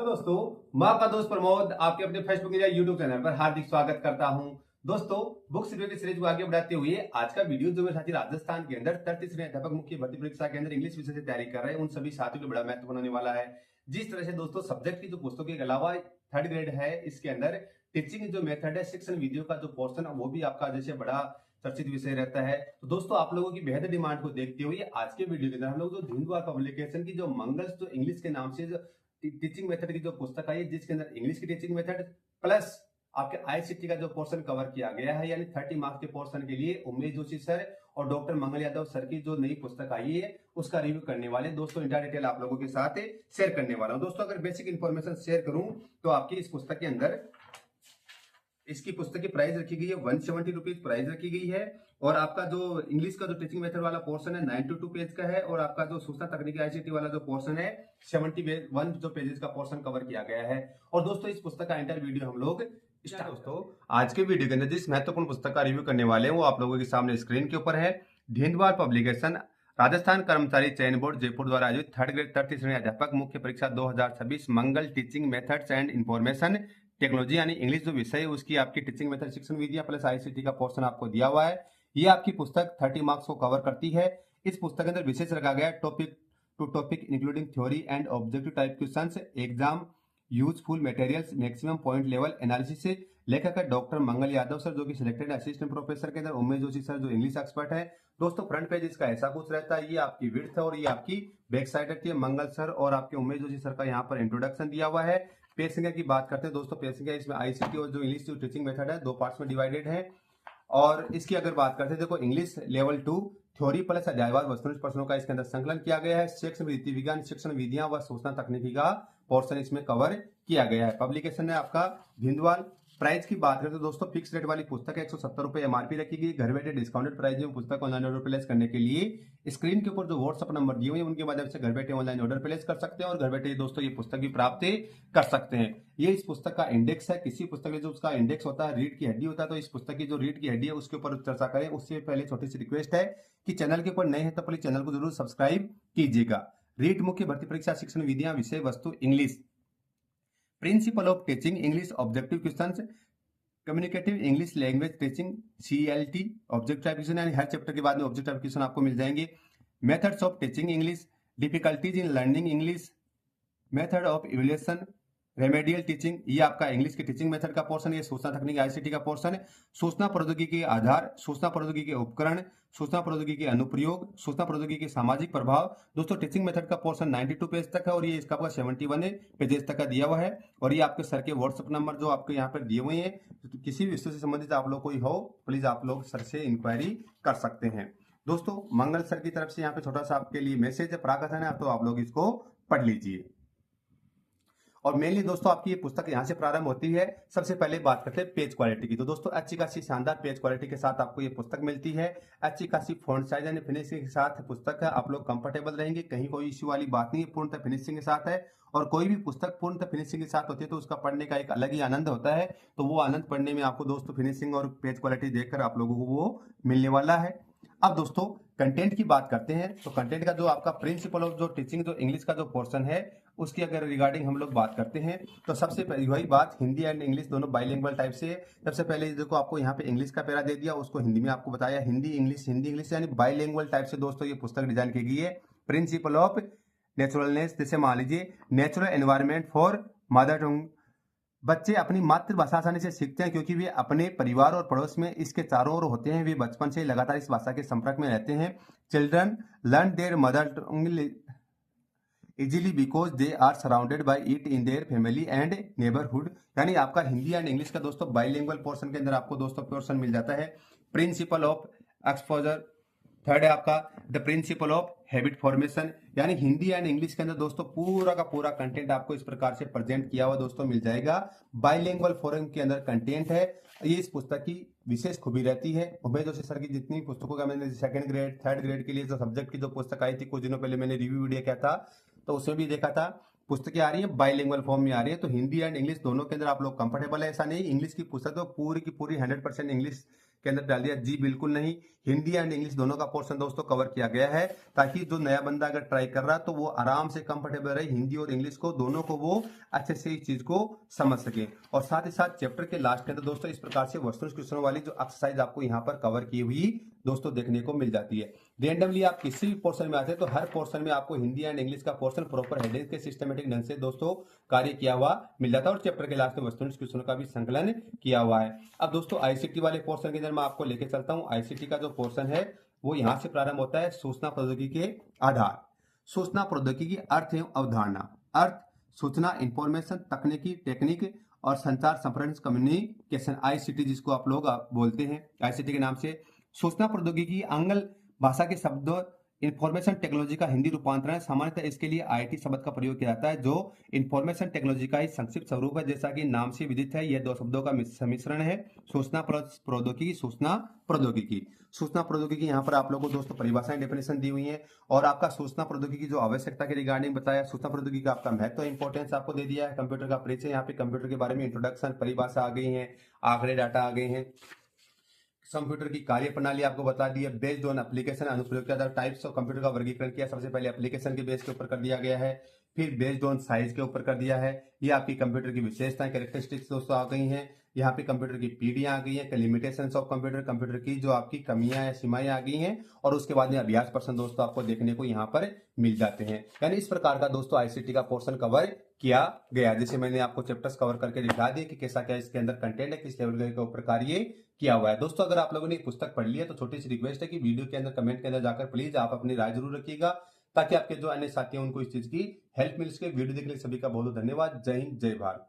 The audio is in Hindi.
तो दोस्तों, मैं आपका दोस्त प्रमोद आपके अपने फेसबुक या यूट्यूब चैनल पर हार्दिक स्वागत करता हूं। दोस्तों, बुक्स रिव्यू की सीरीज को आगे बढ़ाते हुए आज का वीडियो जो मेरे साथी राजस्थान के अंदर 33वें अध्यापक मुख्य भर्ती परीक्षा के अंदर इंग्लिश विषय से तैयारी कर रहे हैं, उन सभी साथियों को बड़ा महत्वपूर्ण होने वाला है। जिस तरह से दोस्तों सब्जेक्ट की जो पुस्तकों के अलावा थर्ड ग्रेड है, इसके अंदर टीचिंग जो मेथड है, शिक्षण वीडियो का जो पोर्शन है वो भी आपका जैसे बड़ा चर्चित विषय रहता है। तो दोस्तों, आप लोगों की बेहद डिमांड को देखते हुए आज के वीडियो के अंदर हम लोग जो धिंदवार पब्लिकेशन की जो मंगल्स जो इंग्लिश के नाम से टीचिंग मेथड की जो पुस्तक आई है, जिसके अंदर इंग्लिश की टीचिंग मेथड प्लस आपके आईसीटी का जो पोर्शन कवर किया गया है, यानी 30 मार्क्स के पोर्शन के लिए उमेश जोशी सर और डॉक्टर मंगल यादव सर की जो नई पुस्तक आई है उसका रिव्यू करने वाले दोस्तों इंटर डिटेल आप लोगों के साथ शेयर करने वाला हूं। दोस्तों, अगर बेसिक इंफॉर्मेशन शेयर करूं तो आपकी इस पुस्तक के अंदर इसकी पुस्तक की प्राइस रखी गई है 170 रुपीज प्राइस रखी गई है। और आपका जो इंग्लिश का जो टीचिंग मेथड वाला पोर्शन है 92 पेज का है, और आपका जो सूचना तकनीकी आईसीटी वाला जो पोर्शन है 71 जो पेजेस का पोर्शन कवर किया गया है। और दोस्तों, इस पुस्तक का इंटर वीडियो हम लोग दोस्तों आज के वीडियो के अंदर जिस महत्वपूर्ण पुस्तक का रिव्यू करने वाले हैं वो आप लोगों के सामने स्क्रीन के ऊपर है। धिंदवार पब्लिकेशन राजस्थान कर्मचारी चयन बोर्ड जयपुर द्वारा आयोजित थर्ड ग्रेड 33 श्रेणी अध्यापक मुख्य परीक्षा 2026 मंगल teaching methods and information technology यानी इंग्लिश जो विषय है उसकी आपकी टीचिंग मेथड शिक्षण विधियां प्लस आईसीटी का पोर्शन आपको दिया हुआ है। ये आपकी पुस्तक 30 मार्क्स को कवर करती है। इस पुस्तक के अंदर विशेष रखा गया है topic to topic including theory and objective type questions, exam useful materials, maximum point level analysis से लेखक है डॉक्टर मंगल यादव सर जो कि सिलेक्टेड असिस्टेंट प्रोफेसर के अंदर, उमेश जोशी सर जो इंग्लिश एक्सपर्ट है। दोस्तों, फ्रंट पेज इसका ऐसा कुछ रहता है, ये आपकी विड्थ है और ये आपकी बैक साइड रहती है। मंगल सर और आपके उमेश जोशी सर का यहाँ पर इंट्रोडक्शन दिया हुआ है। पेज संख्या की बात करते हैं दोस्तों, पेज संख्या इसमें आईसीटी और जो इंग्लिश जो टीचिंग मेथड है 2 पार्ट्स में डिवाइडेड है। और इसकी अगर बात करते हैं, देखो इंग्लिश लेवल 2 थ्योरी प्लस अध्यायवार वस्तुनिष्ठ प्रश्नों का इसके अंदर संकलन किया गया है। शिक्षण रीति विज्ञान शिक्षण विधियां व सूचना तकनीकी का पोर्शन इसमें कवर किया गया है। पब्लिकेशन है आपका भिंदवाल। प्राइस की बात करें तो दोस्तों फिक्स रेट वाली पुस्तक 170 रुपए एमआरपी रखी गई। घर बैठे डिस्काउंटेड प्राइस में पुस्तक ऑनलाइन ऑर्डर प्लेस करने के लिए स्क्रीन के ऊपर जो व्हाट्सएप नंबर दिए हुए हैं उनके माध्यम से घर बैठे ऑनलाइन ऑर्डर प्लेस कर सकते हैं और घर बैठे दोस्तों ये पुस्तक भी प्राप्त कर सकते हैं। ये इस पुस्तक का इंडेक्स है। किसी पुस्तक में जो उसका इंडेक्स होता है रीड की हड्डी होता है, तो इस पुस्तक की जो रीड की हड्डी है उसके ऊपर चर्चा करें। उससे पहले छोटी सी रिक्वेस्ट है कि चैनल के ऊपर नए हैं तो प्लीज चैनल को जरूर सब्सक्राइब कीजिएगा। रीड मुख्य भर्ती परीक्षा शिक्षण विधियां विषय वस्तु English, principle of teaching English, objective questions, communicative English language teaching CLT, object type question यानी हर चैप्टर के बाद में ऑब्जेक्ट टाइप क्वेश्चन आपको मिल जाएंगे। Methods of teaching English, difficulties in learning English, method of evaluation, remedial teaching, ये आपका इंग्लिश की टीचिंग मेथड का पोर्शन है। सूचना तकनीक आईसीटी का पोर्शन है। सूचना प्रौद्योगिकी के आधार, सूचना प्रौद्योगिकी के उपकरण, सूचना प्रौद्योगिकी के अनुप्रयोग, सूचना प्रौद्योगिकी के सामाजिक प्रभाव। दोस्तों, टीचिंग मेथड का पोर्शन 92 पेज तक है और ये इसका आपका 71 पेजेस तक का दिया हुआ है। और ये आपके सर के व्हाट्सएप नंबर जो आपके यहाँ पर दिए हुए हैं, तो किसी भी विषय से संबंधित आप लोग कोई हो प्लीज आप लोग सर से इंक्वायरी कर सकते हैं। दोस्तों, मंगल सर की तरफ से यहाँ पे छोटा सा आपके लिए मैसेज है, प्राकथन है, तो आप लोग इसको पढ़ लीजिए। और मेनली दोस्तों आपकी ये पुस्तक यहाँ से प्रारंभ होती है। सबसे पहले बात करते हैं पेज क्वालिटी की। तो दोस्तों, अच्छी खासी शानदार पेज क्वालिटी के साथ आपको ये पुस्तक मिलती है। अच्छी खासी फॉन्ट साइज यानी फिनिशिंग के साथ पुस्तक है। आप लोग कंफर्टेबल रहेंगे, कहीं कोई इश्यू वाली बात नहीं है, पूर्णतः फिनिशिंग के साथ है। और कोई भी पुस्तक पूर्णतः फिनिशिंग के साथ होती है तो उसका पढ़ने का एक अलग ही आनंद होता है। तो वो आनंद पढ़ने में आपको दोस्तों फिनिशिंग और पेज क्वालिटी देखकर आप लोगों को वो मिलने वाला है। अब दोस्तों कंटेंट की बात करते हैं, तो कंटेंट का जो आपका प्रिंसिपल ऑफ जो टीचिंग जो इंग्लिश का जो पोर्शन है उसकी अगर रिगार्डिंग हम लोग बात करते हैं तो सबसे पहले वही बात, हिंदी एंड इंग्लिश दोनों बाइलिंगुअल टाइप से है। सबसे पहले देखो आपको यहाँ पे इंग्लिश का पैरा दे दिया, उसको हिंदी में आपको बताया हिंदी इंग्लिश यानी बाइलिंगुअल टाइप से दोस्तों ये पुस्तक डिजाइन की गई है। प्रिंसिपल ऑफ नेचुरलनेस, जैसे मान लीजिए natural environment for mother tongue, बच्चे अपनी मातृभाषा आसानी से सीखते हैं क्योंकि वे अपने परिवार और पड़ोस में इसके चारों ओर होते हैं। वे बचपन से लगातार इस भाषा के संपर्क में रहते हैं। Children learn their mother tongue easily because they are surrounded by it in their family and neighbourhood, यानी आपका हिंदी एंड इंग्लिश का दोस्तों बाइलिंगुअल पोर्शन के अंदर आपको दोस्तों पोर्शन मिल जाता है। प्रिंसिपल ऑफ एक्सपोजर, थर्ड है आपका the principle of habit formation, यानी हिंदी एंड इंग्लिश के अंदर दोस्तों पूरा का पूरा कंटेंट आपको इस प्रकार से प्रेजेंट किया हुआ दोस्तों मिल जाएगा। बाइलिंगुअल फॉर्म के अंदर कंटेंट है। ये इस पुस्तक की विशेष खूबी रहती है। उमेश जोशी सर की जितनी पुस्तकों का मैंने सेकंड ग्रेड थर्ड ग्रेड के लिए जो सब्जेक्ट की जो पुस्तक आई थी कुछ दिनों पहले मैंने रिव्यू वीडियो किया था, तो उसमें भी देखा था पुस्तकें आ रही है बाइलिंगुअल फॉर्म में आ रही है। तो हिंदी एंड इंग्लिश दोनों के अंदर आप लोग कंफर्टेबल है, ऐसा नहीं इंग्लिश की पुस्तक तो पूरी की पूरी 100% इंग्लिश के अंदर डाल दिया? जी बिल्कुल नहीं। हिंदी एंड इंग्लिश दोनों का पोर्शन दोस्तों कवर किया गया है, ताकि जो नया बंदा अगर ट्राई कर रहा है तो वो आराम से कंफर्टेबल रहे, हिंदी और इंग्लिश को दोनों को वो अच्छे से इस चीज को समझ सके। और साथ ही साथ चैप्टर के लास्ट के अंदर दोस्तों इस प्रकार से वस्तु क्वेश्चन वाली जो एक्सरसाइज आपको यहाँ पर कवर की हुई दोस्तों देखने को मिल जाती है। रेंडमली आप किसी भी पोर्शन में आते हैं तो हर पोर्शन में आपको हिंदी एंड इंग्लिश का पोर्शन प्रॉपर हेडिंग के सिस्टमेटिक ढंग से दोस्तों कार्य किया हुआ मिल जाता है, और चैप्टर के लास्ट में वस्तु क्वेश्चन का भी संकलन किया हुआ है। अब दोस्तों आईसीटी वाले पोर्शन के अंदर मैं आपको लेके चलता हूँ। आईसीटी का जो पोर्शन है वो यहाँ से प्रारंभ होता है, सूचना प्रौद्योगिकी के आधार। सूचना प्रौद्योगिकी अर्थ एवं अवधारणा। अर्थ सूचना, इंफॉर्मेशन, तकनीकी, टेक्निक और संचार संप्रेषण कम्युनिकेशन, आईसीटी जिसको आप लोग बोलते हैं आईसीटी के नाम से। सूचना प्रौद्योगिकी आंग्ल भाषा के शब्दों इंफॉर्मेशन टेक्नोलॉजी का हिंदी रूपांतरण है। सामान्यतः इसके लिए आईटी शब्द का प्रयोग किया जाता है, जो इंफॉर्मेशन टेक्नोलॉजी का ही संक्षिप्त स्वरूप है। जैसा कि नाम से विदित है, यह दो शब्दों का सम्मिश्रण है, सूचना प्रौद्योगिकी, सूचना प्रौद्योगिकी। सूचना प्रौद्योगिकी यहाँ पर आप लोगों को दोस्तों परिभाषाएं डेफिनेशन दी हुई है, और आपका सूचना प्रौद्योगिकी जो आवश्यकता के रिगार्डिंग बताया, सूचना प्रौद्योगिकी का आपका महत्व इंपॉर्टेंस आपको दे दिया है। कंप्यूटर का परिचय, यहाँ पे कंप्यूटर के बारे में इंट्रोडक्शन, परिभाषा आ गई है, आंकड़े डाटा आ गए हैं, कंप्यूटर की कार्य प्रणाली आपको बता दी है। बेस्ड ऑन एप्लीकेशन, अनुप्रयोग के आधार टाइप्स ऑफ कंप्यूटर का वर्गीकरण किया। सबसे पहले एप्लीकेशन के बेस के ऊपर कर दिया गया है, फिर बेस्ड ऑन साइज के ऊपर कर दिया है। ये आपकी कंप्यूटर की विशेषताएं, कैरेक्टरिस्टिक्स दोस्तों आ गई हैं। यहाँ पे कंप्यूटर की पीढ़ियां आ गई हैं, लिमिटेशंस ऑफ कंप्यूटर, कंप्यूटर की जो आपकी कमियां या सीमाएं आ गई हैं, और उसके बाद में अभ्यास प्रश्न दोस्तों आपको देखने को यहाँ पर मिल जाते हैं। यानी इस प्रकार का दोस्तों आईसीटी का पोर्शन कवर किया गया। जैसे मैंने आपको चैप्टर्स कवर करके दिखा दिए कि कैसा क्या इसके अंदर कंटेंट है, किस लेवल के ऊपर कार्य किया हुआ है। दोस्तों अगर आप लोगों ने पुस्तक पढ़ ली है तो छोटी सी रिक्वेस्ट है कि वीडियो के अंदर कमेंट के अंदर जाकर प्लीज आप अपनी राय जरूर रखिएगा, ताकि आपके जो अन्य साथी हैं उनको इस चीज की हेल्प मिल सके। वीडियो देखने के लिए सभी का बहुत बहुत धन्यवाद। जय हिंद, जय भारत।